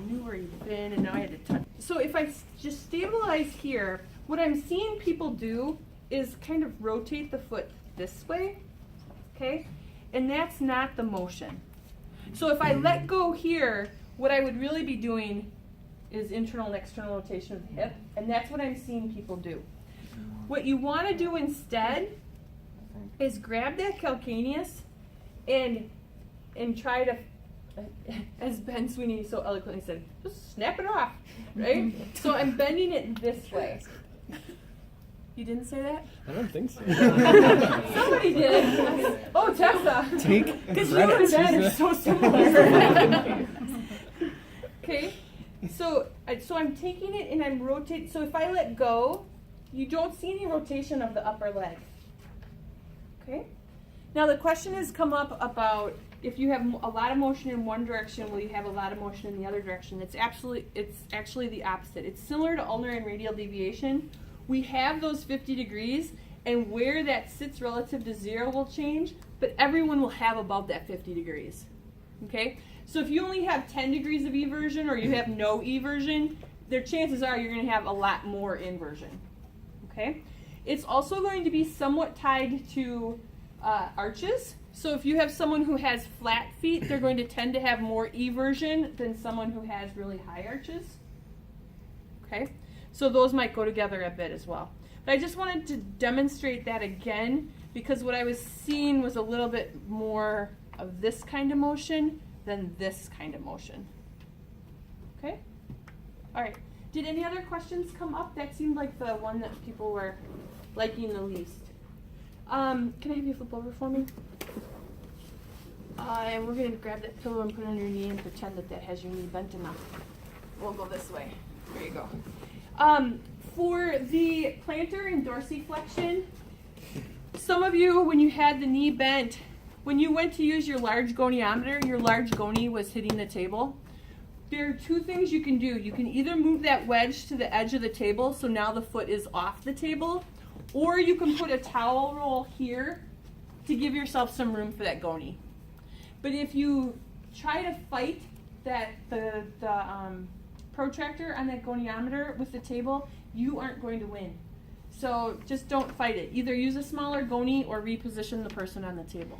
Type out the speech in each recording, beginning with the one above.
knew where you'd been, and now I had to touch. So if I just stabilize here, what I'm seeing people do is kind of rotate the foot this way, okay? And that's not the motion. So if I let go here, what I would really be doing is internal and external rotation of the hip, and that's what I'm seeing people do. What you want to do instead is grab that calcaneus and try to, as Ben Sweeney so eloquently said, just snap it off, right? So I'm bending it this way. You didn't say that? I don't think so. Somebody did. Oh, Tessa. Because you and Ben are so similar. Okay, so I'm taking it and I'm rotating. So if I let go, you don't see any rotation of the upper leg. Okay. Now the question has come up about if you have a lot of motion in one direction, will you have a lot of motion in the other direction? It's actually the opposite. It's similar to ulnar and radial deviation. We have those 50 degrees, and where that sits relative to 0 will change, but everyone will have about that 50 degrees. Okay? So if you only have 10 degrees of eversion or you have no eversion, their chances are you're going to have a lot more inversion. Okay? It's also going to be somewhat tied to arches. So if you have someone who has flat feet, they're going to tend to have more eversion than someone who has really high arches. Okay? So those might go together a bit as well. But I just wanted to demonstrate that again because what I was seeing was a little bit more of this kind of motion than this kind of motion. Okay? All right. Did any other questions come up? That seemed like the one that people were liking the least. Can I have you flip over for me? And we're going to grab that pillow and put it on your knee and pretend that has your knee bent enough. We'll go this way. There you go. For the plantar and dorsiflexion, some of you, when you had the knee bent, when you went to use your large goniometer, your large goni was hitting the table. There are two things you can do. You can either move that wedge to the edge of the table, so now the foot is off the table, or you can put a towel roll here to give yourself some room for that goni. But if you try to fight that the protractor on that goniometer with the table, you aren't going to win. So just don't fight it. Either use a smaller goni or reposition the person on the table.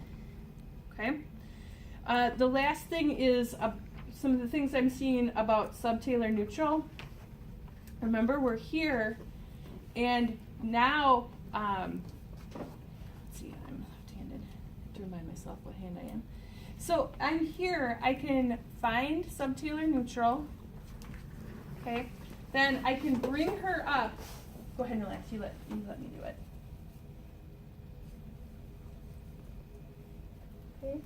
Okay? The last thing is some of the things I'm seeing about subtalar neutral. Remember, we're here, and now, let's see, I'm left-handed. I have to remind myself what hand I am. So I'm here, I can find subtalar neutral. Okay, then I can bring her up. Go ahead and relax. You let me do it. Okay.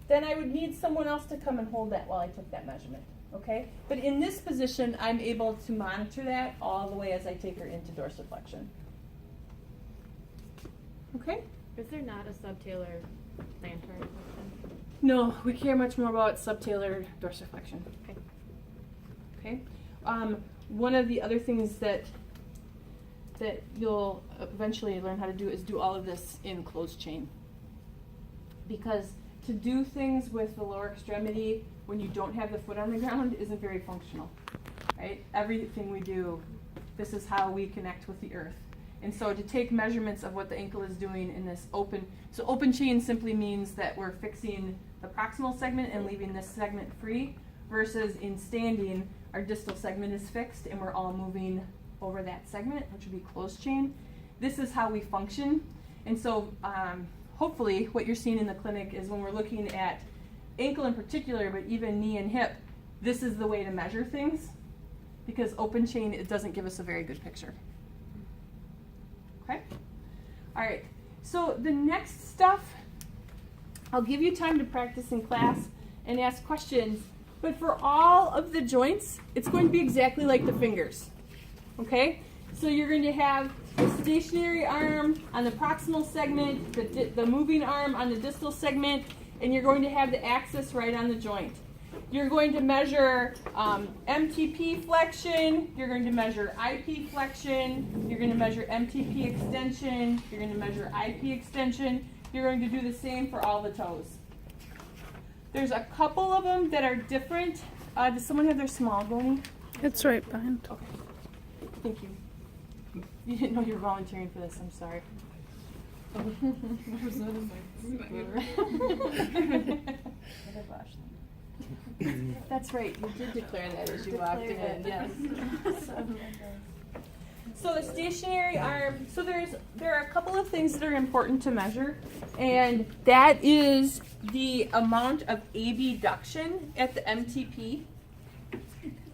Then I would need someone else to come and hold that while I took that measurement. Okay. But in this position, I'm able to monitor that all the way as I take her into dorsiflexion. Okay. Is there not a subtalar plantar flexion? No, we care much more about subtalar dorsiflexion. Okay. Okay. One of the other things that you'll eventually learn how to do is do all of this in closed chain. Because to do things with the lower extremity when you don't have the foot on the ground isn't very functional, right? Everything we do, this is how we connect with the earth. And so to take measurements of what the ankle is doing in this open chain simply means that we're fixing the proximal segment and leaving this segment free, versus in standing, our distal segment is fixed and we're all moving over that segment, which would be closed chain. This is how we function. And so hopefully what you're seeing in the clinic is when we're looking at ankle in particular, but even knee and hip, this is the way to measure things, because open chain, it doesn't give us a very good picture. Okay? All right. So the next stuff, I'll give you time to practice in class and ask questions, but for all of the joints, it's going to be exactly like the fingers. Okay? So you're going to have the stationary arm on the proximal segment, the moving arm on the distal segment, and you're going to have the axis right on the joint. You're going to measure MTP flexion, you're going to measure IP flexion, you're going to measure MTP extension, you're going to measure IP extension. You're going to do the same for all the toes. There's a couple of them that are different Does someone have their small Goni? It's right behind. Okay. Thank you. You didn't know you were volunteering for this. I'm sorry. That's right. You did declare that as you walked in. Yes. So the stationary arm. So there are a couple of things that are important to measure, and that is the amount of abduction at the MTP.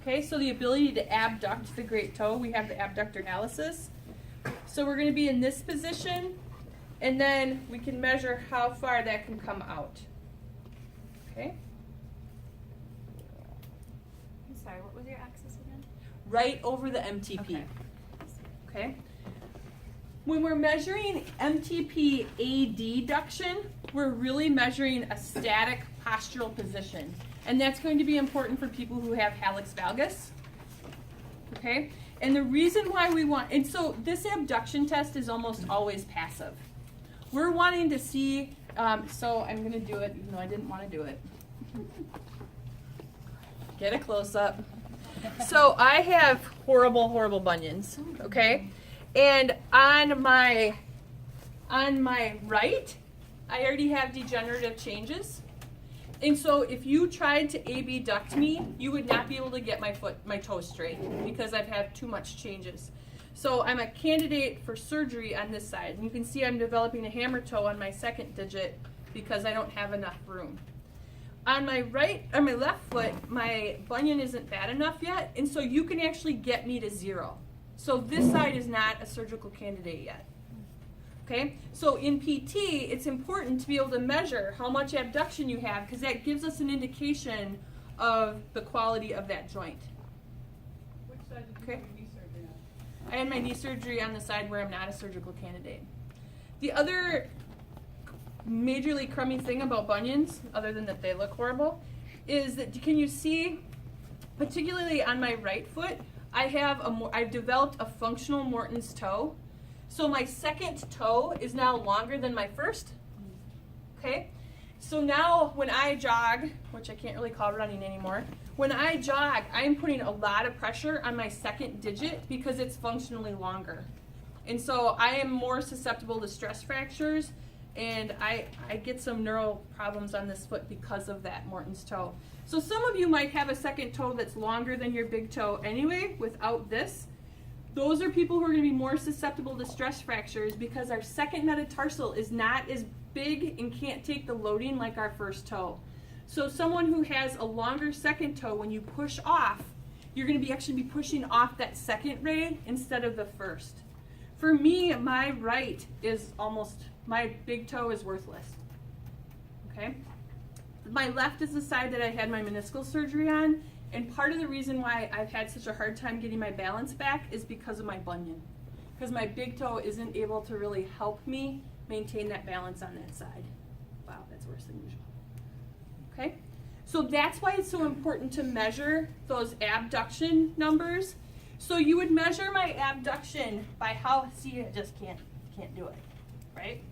Okay, so the ability to abduct the great toe. We have the abductor analysis. So we're going to be in this position, and then we can measure how far that can come out. Okay. I'm sorry, what was your axis again? Right over the MTP. Okay. Okay. When we're measuring MTP adduction, we're really measuring a static postural position. And that's going to be important for people who have hallux valgus. Okay? And the reason why we want, and so this abduction test is almost always passive. We're wanting to see, so I'm going to do it, even though I didn't want to do it. Get a close-up. So I have horrible, horrible bunions, okay? And on my right, I already have degenerative changes. And so if you tried to abduct me, you would not be able to get my toe straight because I've had too much changes. So I'm a candidate for surgery on this side. And you can see I'm developing a hammer toe on my second digit because I don't have enough room. On my left foot, my bunion isn't bad enough yet, and so you can actually get me to 0. So this side is not a surgical candidate yet. Okay, so in PT, it's important to be able to measure how much abduction you have because that gives us an indication of the quality of that joint. Which side did you have your knee surgery on? I had my knee surgery on the side where I'm not a surgical candidate. The other majorly crummy thing about bunions, other than that they look horrible, is that can you see, particularly on my right foot, I've developed a functional Morton's toe. So my second toe is now longer than my first. Okay? So now when I jog, which I can't really call running anymore, when I jog, I am putting a lot of pressure on my second digit because it's functionally longer. And so I am more susceptible to stress fractures, and I get some neural problems on this foot because of that Morton's toe. So some of you might have a second toe that's longer than your big toe anyway without this. Those are people who are going to be more susceptible to stress fractures because our second metatarsal is not as big and can't take the loading like our first toe. So someone who has a longer second toe, when you push off, you're going to actually be pushing off that second ray instead of the first. For me, my right is my big toe is worthless. Okay? My left is the side that I had my meniscal surgery on. And part of the reason why I've had such a hard time getting my balance back is because of my bunion. Because my big toe isn't able to really help me maintain that balance on that side. Wow, that's worse than usual. Okay? So that's why it's so important to measure those abduction numbers. So you would measure my abduction by see, I just can't do it, right?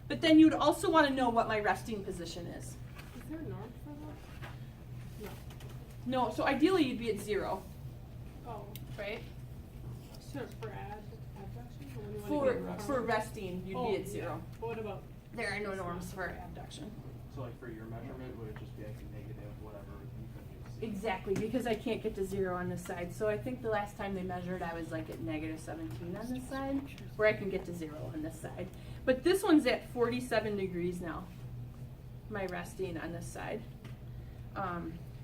But then you'd also want to know what my resting position is. Is there a norm for that? No, so ideally you'd be at 0, Oh, right? so for abduction? Or when you want to get For resting, you'd be at 0. Yeah. But what about? There are no norms for abduction. So like for your measurement, would it just be like a negative, whatever, you couldn't see? Exactly, because I can't get to 0 on this side. So I think the last time they measured, I was like at -17 on this side, where I can get to 0 on this side. But this one's at 47 degrees now, my resting on this side.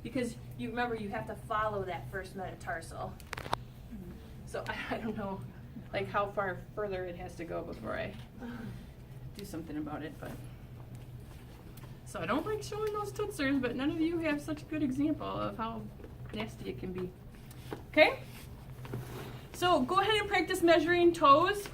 Because you remember, you have to follow that first metatarsal. So I don't know like how far further it has to go before I do something about it, but. So I don't like showing those tootsers, but none of you have such a good example of how nasty it can be. Okay? So go ahead and practice measuring toes.